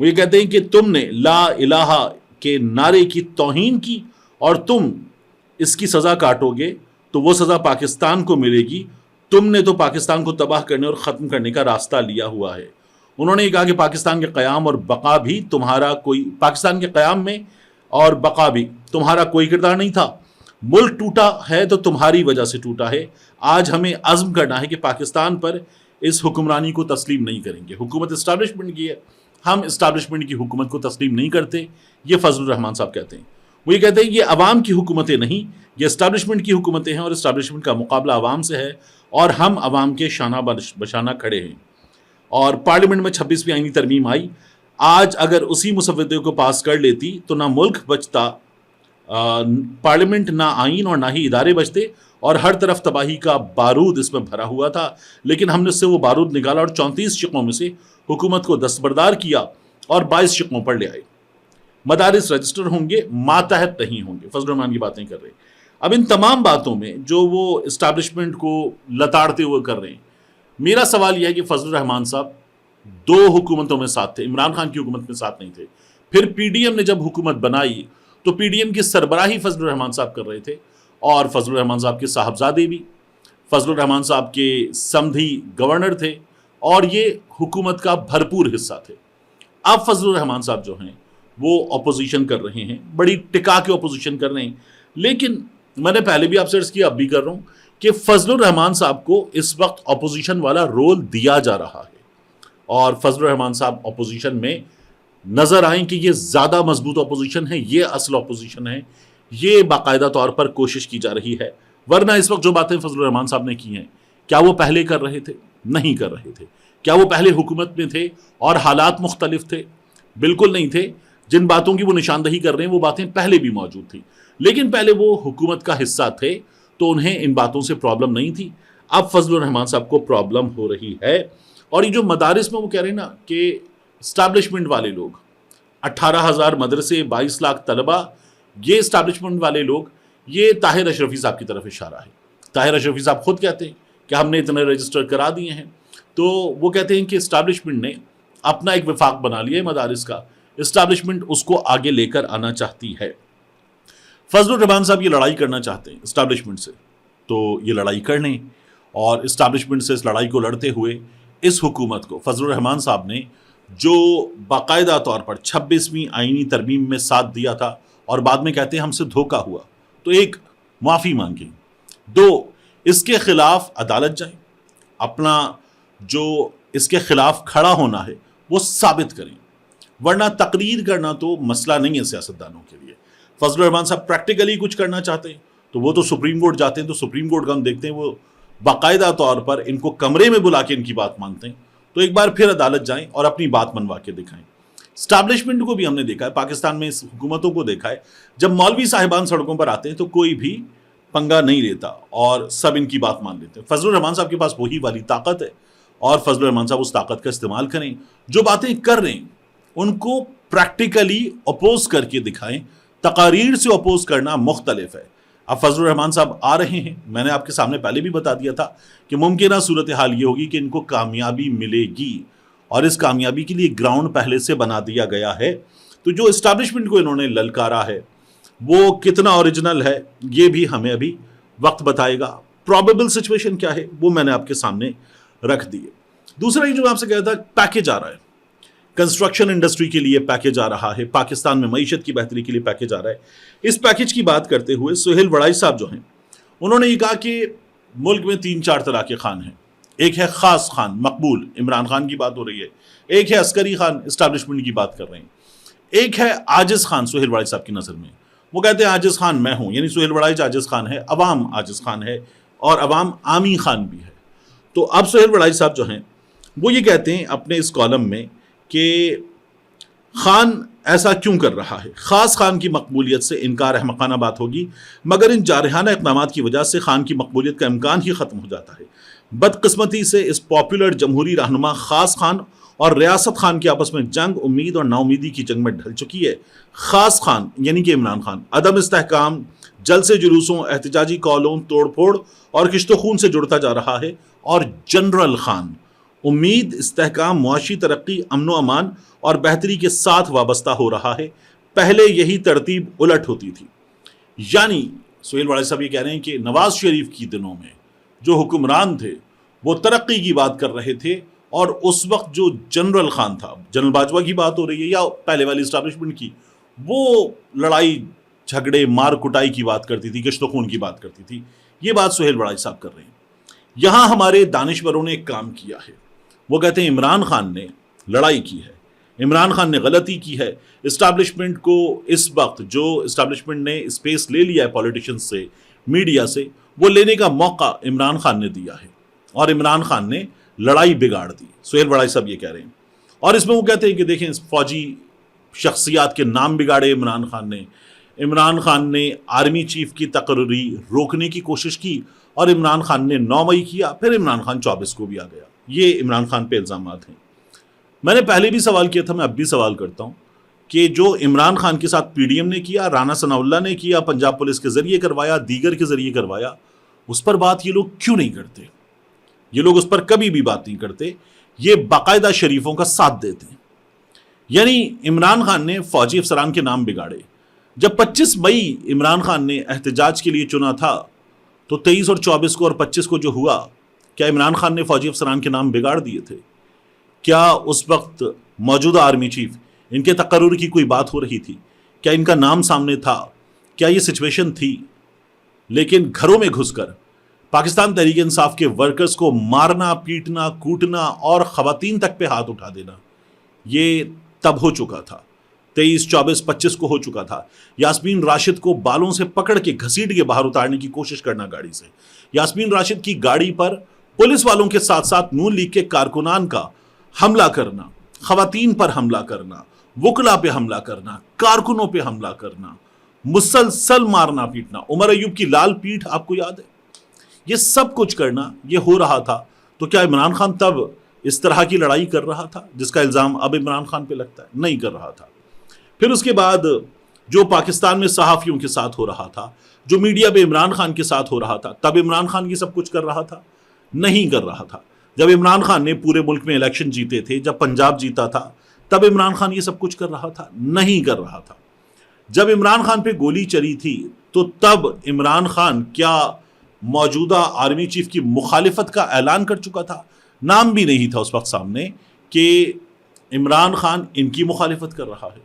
وہ یہ کہتے ہیں کہ تم نے لا الہ کے نعرے کی توہین کی اور تم اس کی سزا کاٹو گے تو وہ سزا پاکستان کو ملے گی. تم نے تو پاکستان کو تباہ کرنے اور ختم کرنے کا راستہ لیا ہوا ہے. انہوں نے یہ کہا کہ پاکستان کے قیام اور بقا بھی پاکستان کے قیام میں اور بقا بھی تمہارا کوئی کردار نہیں تھا. ملک ٹوٹا ہے تو تمہاری وجہ سے ٹوٹا ہے. آج ہمیں عزم کرنا ہے کہ پاکستان پر اس حکمرانی کو تسلیم نہیں کریں گے. حکومت اسٹیبلشمنٹ کی ہے, ہم اسٹیبلشمنٹ کی حکومت کو تسلیم نہیں کرتے. یہ فضل الرحمان صاحب کہتے ہیں. وہ یہ کہتے ہیں یہ عوام کی حکومتیں نہیں, یہ اسٹیبلشمنٹ کی حکومتیں ہیں اور اسٹیبلشمنٹ کا مقابلہ عوام سے ہے اور ہم عوام کے شانہ بشانہ کھڑے ہیں. اور پارلیمنٹ میں 26ویں آئینی ترمیم آئی. آج اگر اسی مسودے کو پاس کر لیتی تو نہ ملک بچتا, پارلیمنٹ نہ آئین اور نہ ہی ادارے بچتے, اور ہر طرف تباہی کا بارود اس میں بھرا ہوا تھا. لیکن ہم نے اس سے وہ بارود نکالا اور 34 شقوں میں سے حکومت کو دستبردار کیا اور 22 شقوں پر لے آئے. مدارس رجسٹر ہوں گے, ماتحت نہیں ہوں گے. فضل الرحمان کی باتیں کر رہے ہیں. اب ان تمام باتوں میں جو وہ اسٹیبلشمنٹ کو لتاڑتے ہوئے کر رہے ہیں, میرا سوال یہ ہے کہ فضل الرحمان صاحب 2 حکومتوں میں ساتھ تھے, عمران خان کی حکومت میں ساتھ نہیں تھے. پھر پی ڈی ایم نے جب حکومت بنائی تو پی ڈی ایم کی سربراہی فضل الرحمان صاحب کر رہے تھے, اور فضل الرحمان صاحب کے صاحبزادے بھی فضل الرحمان صاحب کے سمدھی گورنر تھے, اور یہ حکومت کا بھرپور حصہ تھے. اب فضل الرحمان صاحب جو ہیں وہ اپوزیشن کر رہے ہیں, بڑی ٹکا کے اپوزیشن کر رہے ہیں. لیکن میں نے پہلے بھی آپ سے عرض کیا, اب بھی کر رہا ہوں کہ فضل الرحمان صاحب کو اس وقت اپوزیشن والا رول دیا جا رہا ہے, اور فضل الرحمان صاحب اپوزیشن میں نظر آئیں کہ یہ زیادہ مضبوط اپوزیشن ہے, یہ اصل اپوزیشن ہے, یہ باقاعدہ طور پر کوشش کی جا رہی ہے. ورنہ اس وقت جو باتیں فضل الرحمان صاحب نے کی ہیں, کیا وہ پہلے کر رہے تھے؟ نہیں کر رہے تھے. کیا وہ پہلے حکومت میں تھے اور حالات مختلف تھے؟ بالکل نہیں تھے. جن باتوں کی وہ نشاندہی کر رہے ہیں وہ باتیں پہلے بھی موجود تھیں, لیکن پہلے وہ حکومت کا حصہ تھے تو انہیں ان باتوں سے پرابلم نہیں تھی. اب فضل الرحمان صاحب کو پرابلم ہو رہی ہے. اور یہ جو مدارس میں وہ کہہ رہے ہیں نا کہ اسٹیبلشمنٹ والے لوگ, 18,000 مدرسے, 22 لاکھ طلبہ, یہ اسٹیبلشمنٹ والے لوگ, یہ طاہر اشرفی صاحب کی طرف اشارہ ہے. طاہر اشرفی صاحب خود کہتے ہیں کہ ہم نے اتنے رجسٹر کرا دیے ہیں. تو وہ کہتے ہیں کہ اسٹیبلشمنٹ نے اپنا ایک وفاق بنا لیا ہے مدارس کا, اسٹیبلشمنٹ اس کو آگے لے کر آنا چاہتی ہے. فضل الرحمان صاحب یہ لڑائی کرنا چاہتے ہیں اسٹیبلشمنٹ سے, تو یہ لڑائی کر لیں. اور اسٹیبلشمنٹ سے اس لڑائی کو لڑتے ہوئے اس حکومت کو فضل الرحمان صاحب نے جو باقاعدہ طور پر 26ویں آئینی ترمیم میں ساتھ دیا تھا, اور بعد میں کہتے ہیں ہم سے دھوکہ ہوا, تو ایک معافی مانگیں, 2 اس کے خلاف عدالت جائیں, اپنا جو اس کے خلاف کھڑا ہونا ہے وہ ثابت کریں. ورنہ تقریر کرنا تو مسئلہ نہیں ہے سیاستدانوں کے لیے. فضل الرحمان صاحب پریکٹیکلی کچھ کرنا چاہتے ہیں تو وہ تو سپریم کورٹ جاتے ہیں, تو سپریم کورٹ کا ہم دیکھتے ہیں وہ باقاعدہ طور پر ان کو کمرے میں بلا کے ان کی بات مانتے ہیں. تو ایک بار پھر عدالت جائیں اور اپنی بات منوا کے دکھائیں. اسٹیبلشمنٹ کو بھی ہم نے دیکھا ہے, پاکستان میں اس حکومتوں کو دیکھا ہے, جب مولوی صاحبان سڑکوں پر آتے ہیں تو کوئی بھی پنگا نہیں لیتا اور سب ان کی بات مان لیتے ہیں. فضل الرحمان صاحب کے پاس وہی والی طاقت ہے, اور فضل الرحمان صاحب اس طاقت کا استعمال کریں. جو باتیں کر رہے ہیں ان کو پریکٹیکلی اپوز کر کے دکھائیں. تقاریر سے اپوز کرنا مختلف ہے. اب فضل الرحمان صاحب آ رہے ہیں, میں نے آپ کے سامنے پہلے بھی بتا دیا تھا کہ ممکنہ صورتحال یہ ہوگی کہ ان کو کامیابی ملے گی, اور اس کامیابی کے لیے گراؤنڈ پہلے سے بنا دیا گیا ہے. تو جو اسٹیبلشمنٹ کو انہوں نے للکارا ہے وہ کتنا اوریجنل ہے یہ بھی ہمیں ابھی وقت بتائے گا. پرابیبل سچویشن کیا ہے وہ میں نے آپ کے سامنے رکھ دی ہے. دوسرا یہ جو میں آپ سے کہا تھا, پیکیج آ رہا ہے, کنسٹرکشن انڈسٹری کے لیے پیکیج آ رہا ہے, پاکستان میں معیشت کی بہتری کے لیے پیکیج آ رہا ہے. اس پیکیج کی بات کرتے ہوئے سہیل وڑائی صاحب جو ہیں انہوں نے یہ کہا کہ ملک میں 3-4 طرح کے خان ہیں. ایک ہے خاص خان, مقبول, عمران خان کی بات ہو رہی ہے. ایک ہے عسکری خان, اسٹیبلشمنٹ کی بات کر رہے ہیں. ایک ہے عاجز خان سہیل وڑائی صاحب کی نظر میں. وہ کہتے ہیں عاجز خان میں ہوں, یعنی سہیل وڑائی عاجز خان ہے, عوام عاجز خان ہے, اور عوام عامی خان بھی ہے. تو اب سہیل وڑائی صاحب جو ہیں وہ یہ کہتے ہیں اپنے اس کالم میں کہ خان ایسا کیوں کر رہا ہے. خاص خان کی مقبولیت سے انکار احمقانہ بات ہوگی, مگر ان جارحانہ اقدامات کی وجہ سے خان کی مقبولیت کا امکان ہی ختم ہو جاتا ہے. بدقسمتی سے اس پاپولر جمہوری رہنما خاص خان اور ریاست خان کی آپس میں جنگ امید اور نا امیدی کی جنگ میں ڈھل چکی ہے. خاص خان یعنی کہ عمران خان عدم استحکام, جلسے جلوسوں, احتجاجی کالوں, توڑ پھوڑ اور کشت و خون سے جڑتا جا رہا ہے, اور جنرل خان امید، استحکام، معاشی ترقی، امن و امان اور بہتری کے ساتھ وابستہ ہو رہا ہے. پہلے یہی ترتیب الٹ ہوتی تھی. یعنی سہیل وڑائی صاحب یہ کہہ رہے ہیں کہ نواز شریف کی دنوں میں جو حکمران تھے وہ ترقی کی بات کر رہے تھے، اور اس وقت جو جنرل خان تھا، جنرل باجوہ کی بات ہو رہی ہے یا پہلے والی اسٹیبلشمنٹ کی، وہ لڑائی جھگڑے مار کٹائی کی بات کرتی تھی، گشت و خون کی بات کرتی تھی. یہ بات سہیل وڑائی صاحب کر رہے ہیں. یہاں ہمارے دانشوروں نے ایک کام کیا ہے. وہ کہتے ہیں عمران خان نے لڑائی کی ہے، عمران خان نے غلطی کی ہے. اسٹیبلشمنٹ کو اس وقت جو اسٹیبلشمنٹ نے اسپیس لے لیا ہے پولیٹیشنز سے، میڈیا سے، وہ لینے کا موقع عمران خان نے دیا ہے، اور عمران خان نے لڑائی بگاڑ دی. سہیل وڑائی صاحب یہ کہہ رہے ہیں. اور اس میں وہ کہتے ہیں کہ دیکھیں فوجی شخصیات کے نام بگاڑے عمران خان نے، عمران خان نے آرمی چیف کی تقرری روکنے کی کوشش کی، اور عمران خان نے 9 مئی کیا، پھر عمران خان 24 کو بھی آ گیا. یہ عمران خان پہ الزامات ہیں. میں نے پہلے بھی سوال کیا تھا، میں اب بھی سوال کرتا ہوں کہ جو عمران خان کے ساتھ پی ڈی ایم نے کیا، رانا ثناء اللہ نے کیا، پنجاب پولیس کے ذریعے کروایا، دیگر کے ذریعے کروایا، اس پر بات یہ لوگ کیوں نہیں کرتے؟ یہ لوگ اس پر کبھی بھی بات نہیں کرتے. یہ باقاعدہ شریفوں کا ساتھ دیتے ہیں. یعنی عمران خان نے فوجی افسران کے نام بگاڑے. جب 25 مئی عمران خان نے احتجاج کے لیے چنا تھا تو 23 اور 24 کو اور 25 کو جو ہوا، کیا عمران خان نے فوجی افسران کے نام بگاڑ دیے تھے؟ کیا اس وقت موجودہ آرمی چیف، ان کے تقرر کی کوئی بات ہو رہی تھی؟ کیا ان کا نام سامنے تھا؟ کیا یہ سچویشن تھی؟ لیکن گھروں میں گھس کر پاکستان تحریک انصاف کے ورکرز کو مارنا، پیٹنا، کوٹنا اور خواتین تک پہ ہاتھ اٹھا دینا، یہ تب ہو چکا تھا. 23، 24، 25 کو ہو چکا تھا. یاسمین راشد کو بالوں سے پکڑ کے گھسیٹ کے باہر اتارنے کی کوشش کرنا گاڑی سے، یاسمین راشد کی گاڑی پر پولیس والوں کے ساتھ ساتھ نون لیگ کے کارکنان کا حملہ کرنا، خواتین پر حملہ کرنا، وکلا پہ حملہ کرنا، کارکنوں پہ حملہ کرنا، مسلسل مارنا پیٹنا. عمر ایوب کی لال پیٹ آپ کو یاد ہے؟ یہ سب کچھ کرنا یہ ہو رہا تھا. تو کیا عمران خان تب اس طرح کی لڑائی کر رہا تھا جس کا الزام اب عمران خان پہ لگتا ہے؟ نہیں کر رہا تھا. پھر اس کے بعد جو پاکستان میں صحافیوں کے ساتھ ہو رہا تھا، جو میڈیا پہ عمران خان کے ساتھ ہو رہا تھا، تب عمران خان یہ سب کچھ کر رہا تھا؟ نہیں کر رہا تھا. جب عمران خان نے پورے ملک میں الیکشن جیتے تھے، جب پنجاب جیتا تھا، تب عمران خان یہ سب کچھ کر رہا تھا؟ نہیں کر رہا تھا. جب عمران خان پہ گولی چلی تھی تو تب عمران خان کیا موجودہ آرمی چیف کی مخالفت کا اعلان کر چکا تھا؟ نام بھی نہیں تھا اس وقت سامنے کہ عمران خان ان کی مخالفت کر رہا ہے.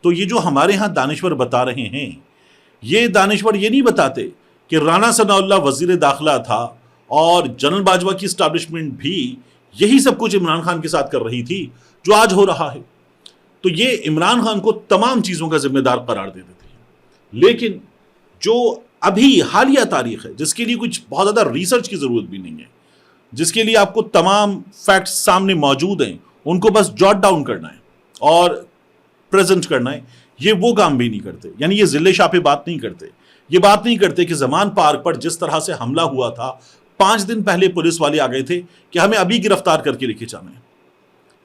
تو یہ جو ہمارے ہاں دانشور بتا رہے ہیں، یہ دانشور یہ نہیں بتاتے کہ رانا ثناء اللہ وزیر داخلہ تھا اور جنرل باجوہ کی اسٹیبلشمنٹ بھی یہی سب کچھ عمران خان کے ساتھ کر رہی تھی جو آج ہو رہا ہے. تو یہ عمران خان کو تمام چیزوں کا ذمہ دار قرار دے دیتے ہیں. لیکن جو ابھی حالیہ تاریخ ہے، جس کے لیے کچھ بہت زیادہ ریسرچ کی ضرورت بھی نہیں ہے، جس کے لیے آپ کو تمام فیکٹس سامنے موجود ہیں، ان کو بس جاٹ ڈاؤن کرنا ہے اور پریزنٹ کرنا ہے، یہ وہ کام بھی نہیں کرتے. یعنی یہ ضلع شاہ پہ بات نہیں کرتے. یہ بات نہیں کرتے کہ زمان پارک پر جس طرح سے حملہ ہوا تھا، 5 دن پہلے پولیس والے آ گئے تھے کہ ہمیں ابھی گرفتار کر کے لے کے جانا ہے.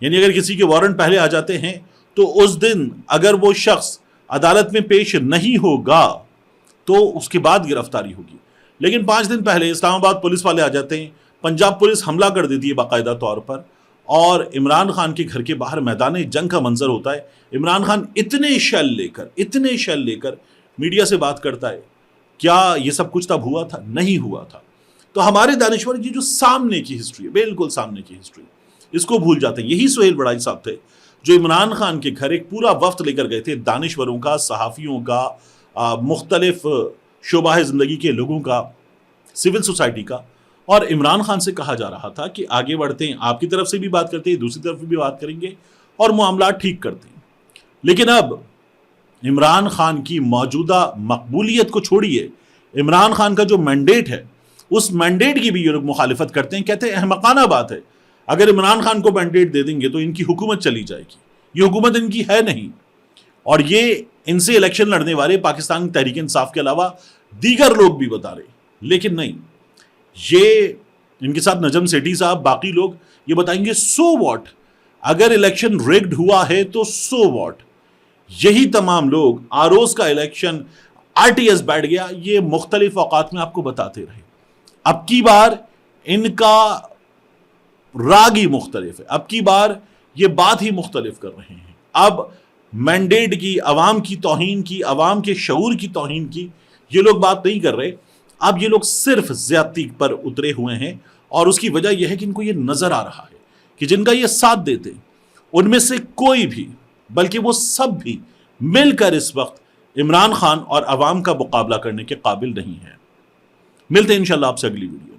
یعنی اگر کسی کے وارنٹ پہلے آ جاتے ہیں تو اس دن اگر وہ شخص عدالت میں پیش نہیں ہوگا تو اس کے بعد گرفتاری ہوگی. لیکن 5 دن پہلے اسلام آباد پولیس والے آ جاتے ہیں، پنجاب پولیس حملہ کر دیتی ہے باقاعدہ طور پر، اور عمران خان کے گھر کے باہر میدان جنگ کا منظر ہوتا ہے. عمران خان اتنے شیل لے کر میڈیا سے بات کرتا ہے. کیا یہ سب کچھ تب ہوا تھا؟ نہیں ہوا تھا. تو ہمارے دانشور یہ جو سامنے کی ہسٹری ہے، بالکل سامنے کی ہسٹری، اس کو بھول جاتے ہیں. یہی سہیل وڑائی صاحب تھے جو عمران خان کے گھر ایک پورا وفد لے کر گئے تھے، دانشوروں کا، صحافیوں کا، مختلف شعبہ زندگی کے لوگوں کا، سول سوسائٹی کا، اور عمران خان سے کہا جا رہا تھا کہ آگے بڑھتے ہیں، آپ کی طرف سے بھی بات کرتے ہیں، دوسری طرف بھی بات کریں گے اور معاملات ٹھیک کرتے ہیں. لیکن اب عمران خان کی موجودہ مقبولیت کو چھوڑیے، عمران خان کا جو مینڈیٹ ہے اس مینڈیٹ کی بھی یہ لوگ مخالفت کرتے ہیں. کہتے ہیں احمقانہ بات ہے، اگر عمران خان کو مینڈیٹ دے دیں گے تو ان کی حکومت چلی جائے گی. یہ حکومت ان کی ہے نہیں، اور یہ ان سے الیکشن لڑنے والے پاکستان تحریک انصاف کے علاوہ دیگر لوگ بھی بتا رہے. لیکن نہیں، یہ ان کے ساتھ نجم سیٹھی صاحب، باقی لوگ یہ بتائیں گے سو واٹ، اگر الیکشن ریگڈ ہوا ہے تو سو واٹ. یہی تمام لوگ آروز کا الیکشن آر ٹی ایس بیٹھ گیا، یہ مختلف اوقات میں آپ کو بتاتے رہے. اب کی بار ان کا راگ ہی مختلف ہے. اب کی بار یہ بات ہی مختلف کر رہے ہیں. اب مینڈیٹ کی، عوام کی توہین کی، عوام کے شعور کی توہین کی یہ لوگ بات نہیں کر رہے. اب یہ لوگ صرف زیادتی پر اترے ہوئے ہیں، اور اس کی وجہ یہ ہے کہ ان کو یہ نظر آ رہا ہے کہ جن کا یہ ساتھ دیتے ان میں سے کوئی بھی، بلکہ وہ سب بھی مل کر اس وقت عمران خان اور عوام کا مقابلہ کرنے کے قابل نہیں ہے. ملتے ہیں انشاءاللہ آپ سے اگلی ویڈیو.